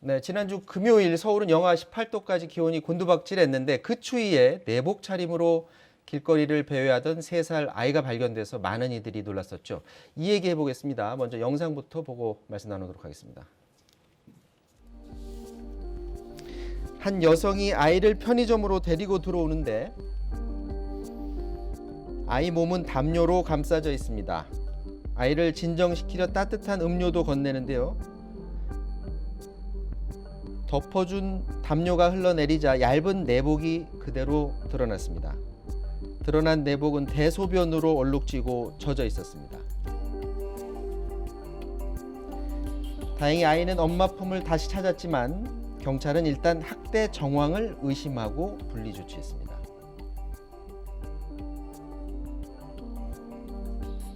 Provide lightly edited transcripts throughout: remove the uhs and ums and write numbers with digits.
네, 지난주 금요일 서울은 영하 18도까지 기온이 곤두박질했는데 그 추위에 내복 차림으로 길거리를 배회하던 3살 아이가 발견돼서 많은 이들이 놀랐었죠. 이 얘기 해보겠습니다. 먼저 영상부터 보고 말씀 나누도록 하겠습니다. 한 여성이 아이를 편의점으로 데리고 들어오는데 아이 몸은 담요로 감싸져 있습니다. 아이를 진정시키려 따뜻한 음료도 건네는데요. 덮어준 담요가 흘러내리자 얇은 내복이 그대로 드러났습니다. 드러난 내복은 대소변으로 얼룩지고 젖어 있었습니다. 다행히 아이는 엄마 품을 다시 찾았지만 경찰은 일단 학대 정황을 의심하고 분리 조치했습니다.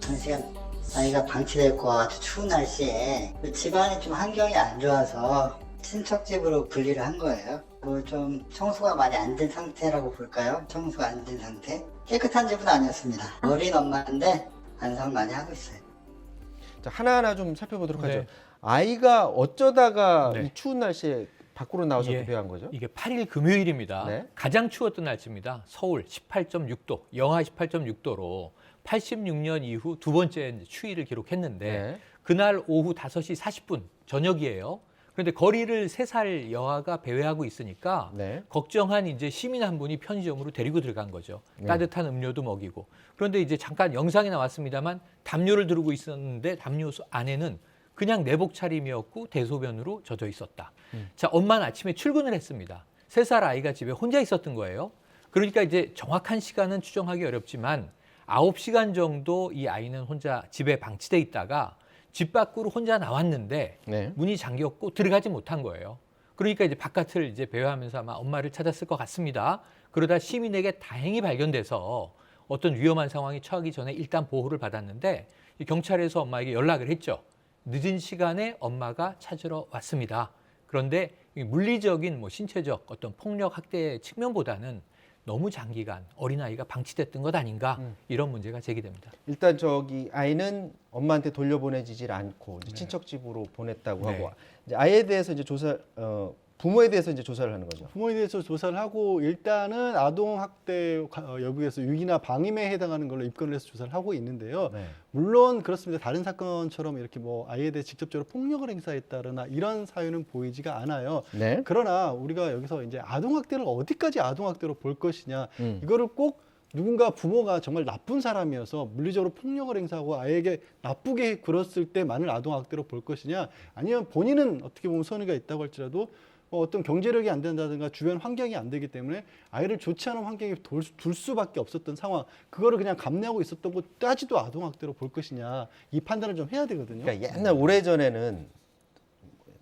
장시간 아이가 방치됐고 아주 추운 날씨에 집안이 좀 환경이 안 좋아서 친척 집으로 분리를 한 거예요. 뭐 좀 청소가 많이 안 된 상태라고 볼까요? 청소가 안 된 상태? 깨끗한 집은 아니었습니다. 어린 엄마인데 반성을 많이 하고 있어요. 자, 하나하나 좀 살펴보도록 하죠. 아이가 어쩌다가 이 추운 날씨에 밖으로 나와서 배회한 거죠? 이게 8일 금요일입니다. 네. 가장 추웠던 날씨입니다. 서울 18.6도, 영하 18.6도로 86년 이후 두 번째 추위를 기록했는데 그날 오후 5시 40분 저녁이에요. 그런데 거리를 3살 여아가 배회하고 있으니까 걱정한 이제 시민 한 분이 편의점으로 데리고 들어간 거죠. 따뜻한 음료도 먹이고. 그런데 이제 잠깐 영상이 나왔습니다만 담요를 들고 있었는데 담요 안에는 그냥 내복 차림이었고 대소변으로 젖어 있었다. 자, 엄마는 아침에 출근을 했습니다. 3살 아이가 집에 혼자 있었던 거예요. 그러니까 이제 정확한 시간은 추정하기 어렵지만 9시간 정도 이 아이는 혼자 집에 방치돼 있다가 집 밖으로 혼자 나왔는데 문이 잠겼고 들어가지 못한 거예요. 그러니까 이제 바깥을 이제 배회하면서 아마 엄마를 찾았을 것 같습니다. 그러다 시민에게 다행히 발견돼서 어떤 위험한 상황에 처하기 전에 일단 보호를 받았는데 경찰에서 엄마에게 연락을 했죠. 늦은 시간에 엄마가 찾으러 왔습니다. 그런데 물리적인 신체적 어떤 폭력 학대 측면보다는 너무 장기간 어린아이가 방치됐던 것 아닌가 이런 문제가 제기됩니다. 일단 아이는 엄마한테 돌려보내지질 않고 이제 친척 집으로 보냈다고 하고 이제 아이에 대해서 이제 부모에 대해서 이제 조사를 하는 거죠. 부모에 대해서 조사를 하고 일단은 아동 학대 여부에서 유기나 방임에 해당하는 걸로 입건을 해서 조사를 하고 있는데요. 물론 그렇습니다. 다른 사건처럼 이렇게 아이에 대해 직접적으로 폭력을 행사했다거나 이런 사유는 보이지가 않아요. 그러나 우리가 여기서 이제 아동 학대를 어디까지 아동 학대로 볼 것이냐 이거를 꼭 누군가 부모가 정말 나쁜 사람이어서 물리적으로 폭력을 행사하고 아이에게 나쁘게 굴었을 때만을 아동 학대로 볼 것이냐 아니면 본인은 어떻게 보면 선의가 있다고 할지라도 어떤 경제력이 안 된다든가 주변 환경이 안 되기 때문에 아이를 좋지 않은 환경에 둘 수밖에 없었던 상황 그거를 그냥 감내하고 있었던 것까지도 아동학대로 볼 것이냐 이 판단을 좀 해야 되거든요. 그러니까 옛날 오래전에는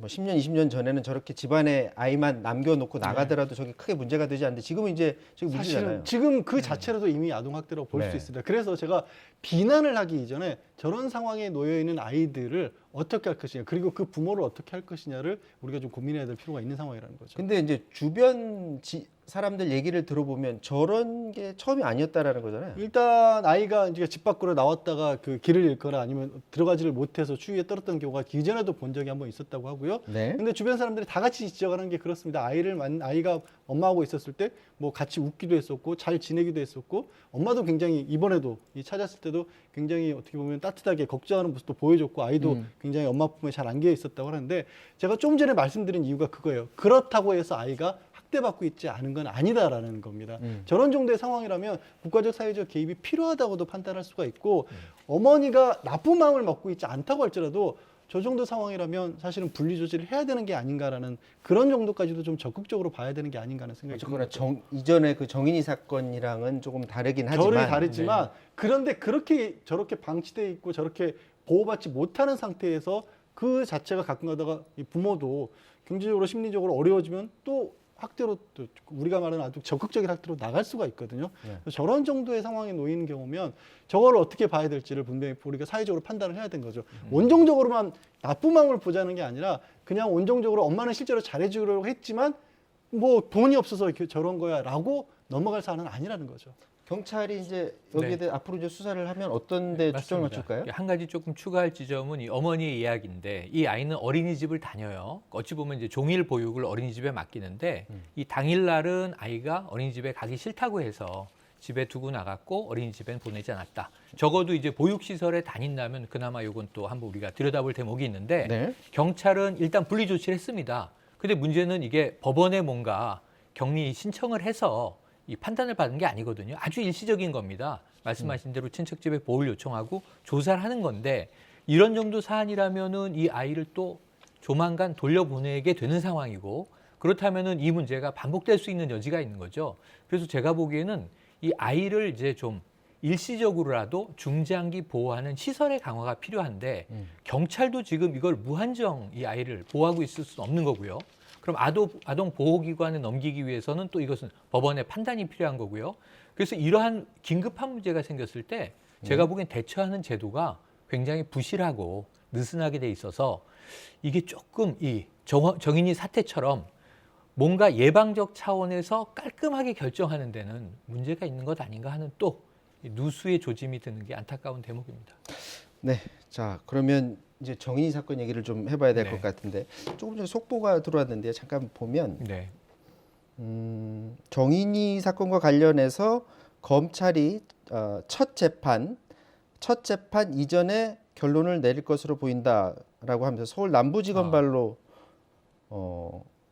10년, 20년 전에는 저렇게 집안에 아이만 남겨놓고 나가더라도 저게 크게 문제가 되지 않는데 지금은 이제 저게 문제잖아요. 지금 그 자체로도 이미 아동학대로 볼 수 있습니다. 그래서 제가 비난을 하기 이전에 저런 상황에 놓여 있는 아이들을 어떻게 할 것이냐 그리고 그 부모를 어떻게 할 것이냐를 우리가 좀 고민해야 될 필요가 있는 상황이라는 거죠. 근데 이제 주변 사람들 얘기를 들어보면 저런 게 처음이 아니었다라는 거잖아요. 일단 아이가 이제 집 밖으로 나왔다가 그 길을 잃거나 아니면 들어가지를 못해서 추위에 떨었던 경우가 이전에도 본 적이 한번 있었다고 하고요. 근데 주변 사람들이 다 같이 지적하는 게 그렇습니다. 아이가 엄마하고 있었을 때 같이 웃기도 했었고 잘 지내기도 했었고 엄마도 굉장히 이번에도 찾았을 때도 굉장히 어떻게 보면 따뜻하게 걱정하는 모습도 보여줬고 아이도 굉장히 엄마 품에 잘 안겨 있었다고 하는데 제가 좀 전에 말씀드린 이유가 그거예요. 그렇다고 해서 아이가 학대받고 있지 않은 건 아니다라는 겁니다. 저런 정도의 상황이라면 국가적 사회적 개입이 필요하다고도 판단할 수가 있고 어머니가 나쁜 마음을 먹고 있지 않다고 할지라도 저 정도 상황이라면 사실은 분리 조치를 해야 되는 게 아닌가라는 그런 정도까지도 좀 적극적으로 봐야 되는 게 아닌가 하는 생각이 듭니다. 이전에 그 정인이 사건이랑은 조금 다르긴 하지만 결이 다르지만 그런데 그렇게 저렇게 방치돼 있고 저렇게 보호받지 못하는 상태에서 그 자체가 가끔 가다가 이 부모도 경제적으로 심리적으로 어려워지면 또 학대로 또 우리가 말하는 아주 적극적인 학대로 나갈 수가 있거든요. 저런 정도의 상황에 놓이는 경우면 저걸 어떻게 봐야 될지를 분명히 우리가 사회적으로 판단을 해야 되는 거죠. 온정적으로만 나쁜 마음을 보자는 게 아니라 그냥 온정적으로 엄마는 실제로 잘해주려고 했지만 돈이 없어서 저런 거야 라고 넘어갈 사안은 아니라는 거죠. 경찰이 이제 여기에 네. 대해 앞으로 이제 수사를 하면 어떤 데 초점을 맞습니다. 맞출까요? 한 가지 조금 추가할 지점은 이 어머니의 이야기인데 이 아이는 어린이집을 다녀요. 어찌 보면 이제 종일 보육을 어린이집에 맡기는데 이 당일날은 아이가 어린이집에 가기 싫다고 해서 집에 두고 나갔고 어린이집엔 보내지 않았다. 적어도 이제 보육시설에 다닌다면 그나마 이건 또 한번 우리가 들여다볼 대목이 있는데 네. 경찰은 일단 분리 조치를 했습니다. 근데 문제는 이게 법원에 뭔가 격리 신청을 해서 이 판단을 받은 게 아니거든요. 아주 일시적인 겁니다. 말씀하신 대로 친척집에 보호를 요청하고 조사를 하는 건데 이런 정도 사안이라면은 이 아이를 또 조만간 돌려보내게 되는 상황이고 그렇다면은 이 문제가 반복될 수 있는 여지가 있는 거죠. 그래서 제가 보기에는 이 아이를 이제 좀 일시적으로라도 중장기 보호하는 시설의 강화가 필요한데 경찰도 지금 이걸 무한정 이 아이를 보호하고 있을 수는 없는 거고요. 그럼 아동 보호기관에 넘기기 위해서는 또 이것은 법원의 판단이 필요한 거고요. 그래서 이러한 긴급한 문제가 생겼을 때 제가 보기엔 대처하는 제도가 굉장히 부실하고 느슨하게 돼 있어서 이게 조금 이 정인이 사태처럼 뭔가 예방적 차원에서 깔끔하게 결정하는 데는 문제가 있는 것 아닌가 하는 또 누수의 조짐이 드는 게 안타까운 대목입니다. 네. 자, 그러면 이제 정인이 사건 얘기를 좀 해봐야 될 것 네. 같은데 조금 전에 속보가 들어왔는데 잠깐 보면 네. 정인이 사건과 관련해서 검찰이 첫 재판 이전에 결론을 내릴 것으로 보인다라고 하면서 서울 남부지검발로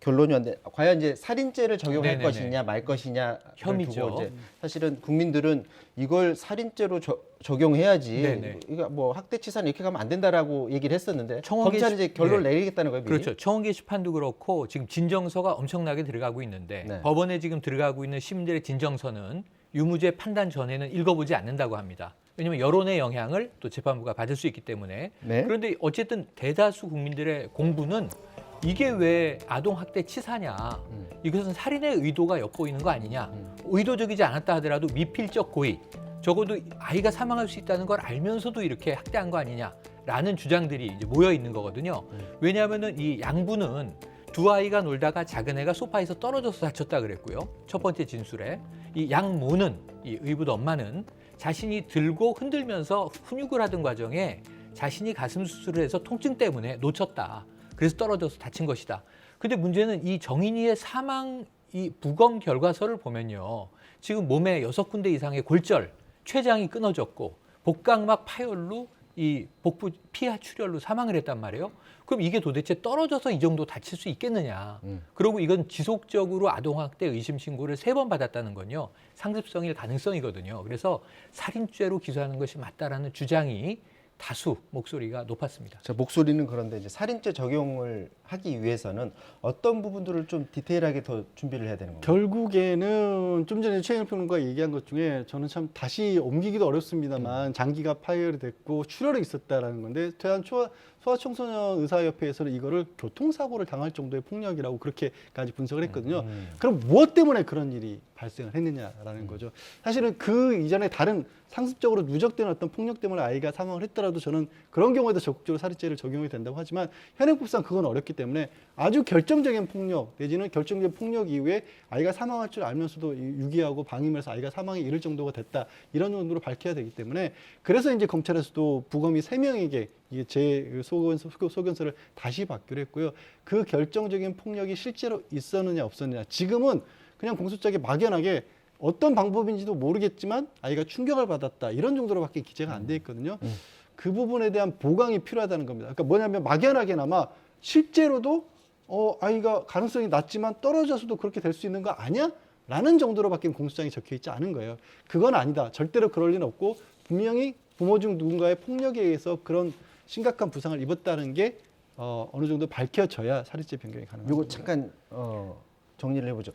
결론이 왔는데 과연 이제 살인죄를 적용할 네네네. 것이냐 말 것이냐 혐의죠. 두고 이제 사실은 국민들은 이걸 살인죄로 적용해야지 네네. 이거 뭐 학대치사는 이렇게 가면 안 된다라고 얘기를 했었는데 청원 검찰이 이제 결론을 네. 내리겠다는 거예요. 미리? 그렇죠. 청원 게시판도 그렇고 지금 진정서가 엄청나게 들어가고 있는데 네. 법원에 지금 들어가고 있는 시민들의 진정서는 유무죄 판단 전에는 읽어보지 않는다고 합니다. 왜냐하면 여론의 영향을 또 재판부가 받을 수 있기 때문에. 네. 그런데 어쨌든 대다수 국민들의 공부는 이게 왜 아동학대 치사냐. 이것은 살인의 의도가 엿보이는 거 아니냐. 의도적이지 않았다 하더라도 미필적 고의. 적어도 아이가 사망할 수 있다는 걸 알면서도 이렇게 학대한 거 아니냐라는 주장들이 이제 모여 있는 거거든요. 왜냐하면은 이 양부는 두 아이가 놀다가 작은 애가 소파에서 떨어져서 다쳤다 그랬고요. 첫 번째 진술에 이 양모는 이 의붓 엄마는 자신이 들고 흔들면서 훈육을 하던 과정에 자신이 가슴 수술을 해서 통증 때문에 놓쳤다. 그래서 떨어져서 다친 것이다. 근데 문제는 이 정인이의 사망 이 부검 결과서를 보면요. 지금 몸에 6군데 이상의 골절, 췌장이 끊어졌고 복강막 파열로 이 복부 피하 출혈로 사망을 했단 말이에요. 그럼 이게 도대체 떨어져서 이 정도 다칠 수 있겠느냐. 그리고 이건 지속적으로 아동학대 의심 신고를 3번 받았다는 건요. 상습성일 가능성이거든요. 그래서 살인죄로 기소하는 것이 맞다라는 주장이 다수 목소리가 높았습니다. 자, 목소리는 그런데 이제 살인죄 적용을 하기 위해서는 어떤 부분들을 좀 디테일하게 더 준비를 해야 되는 건가요? 결국에는 좀 전에 최영일 평론가가 얘기한 것 중에 저는 참 다시 옮기기도 어렵습니다만 장기가 파열이 됐고 출혈이 있었다라는 건데 소아청소년 의사협회에서는 이거를 교통사고를 당할 정도의 폭력이라고 그렇게까지 분석을 했거든요. 그럼 무엇 때문에 그런 일이 발생을 했느냐라는 거죠. 사실은 그 이전에 다른 상습적으로 누적된 어떤 폭력 때문에 아이가 사망을 했더라도 저는 그런 경우에도 적극적으로 살인죄를 적용이 된다고 하지만 현행법상 그건 어렵기 때문에 아주 결정적인 폭력 내지는 결정적인 폭력 이후에 아이가 사망할 줄 알면서도 유기하고 방임을 해서 아이가 사망에 이를 정도가 됐다 이런 정도로 밝혀야 되기 때문에 그래서 이제 검찰에서도 부검이 3명에게 제 소견서를 다시 받기로 했고요. 그 결정적인 폭력이 실제로 있었느냐 없었느냐 지금은 그냥 공소장에 막연하게 어떤 방법인지도 모르겠지만 아이가 충격을 받았다 이런 정도로밖에 기재가 안 돼 있거든요. 그 부분에 대한 보강이 필요하다는 겁니다. 그러니까 뭐냐면 막연하게나마 실제로도 아이가 가능성이 낮지만 떨어져서도 그렇게 될 수 있는 거 아니야? 라는 정도로밖에 공소장에 적혀 있지 않은 거예요. 그건 아니다. 절대로 그럴 리는 없고 분명히 부모 중 누군가의 폭력에 의해서 그런 심각한 부상을 입었다는 게 어느 정도 밝혀져야 살인죄 변경이 가능합니다. 요거 잠깐 정리를 해보죠.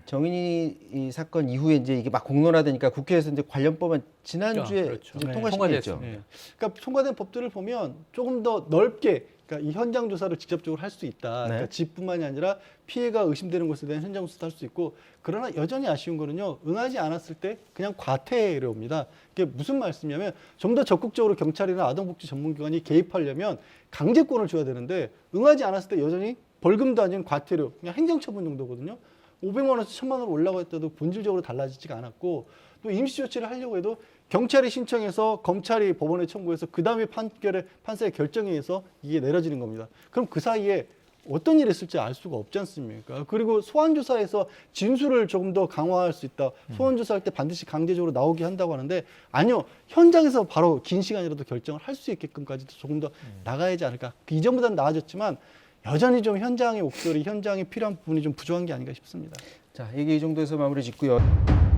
정인이 이 사건 이후에 이제 이게 막 공론화되니까 국회에서 이제 관련 법안 지난주에 그렇죠. 이제 네, 통과시켰죠. 네. 그러니까 통과된 법들을 보면 조금 더 넓게 그러니까 이 현장 조사를 직접적으로 할 수 있다. 네. 그러니까 집뿐만이 아니라 피해가 의심되는 곳에 대한 현장 조사도 할 수 있고 그러나 여전히 아쉬운 거는요. 응하지 않았을 때 그냥 과태료 옵니다. 이게 무슨 말씀이냐면 좀 더 적극적으로 경찰이나 아동복지 전문기관이 개입하려면 강제권을 줘야 되는데 응하지 않았을 때 여전히 벌금도 아닌 과태료, 그냥 행정처분 정도거든요. 500만 원에서 1000만 원으로 올라갔다도 본질적으로 달라지지가 않았고 또 임시 조치를 하려고 해도 경찰이 신청해서 검찰이 법원에 청구해서 그 다음에 판사의 결정에 의해서 이게 내려지는 겁니다. 그럼 그 사이에 어떤 일이 있을지 알 수가 없지 않습니까? 그리고 소환조사에서 진술을 조금 더 강화할 수 있다. 소환조사할 때 반드시 강제적으로 나오게 한다고 하는데 아니요. 현장에서 바로 긴 시간이라도 결정을 할 수 있게끔까지도 조금 더 나가야지 않을까. 이전보다는 나아졌지만 여전히 좀 현장의 옥소리, 현장에 필요한 부분이 좀 부족한 게 아닌가 싶습니다. 자, 얘기 이 정도에서 마무리 짓고요.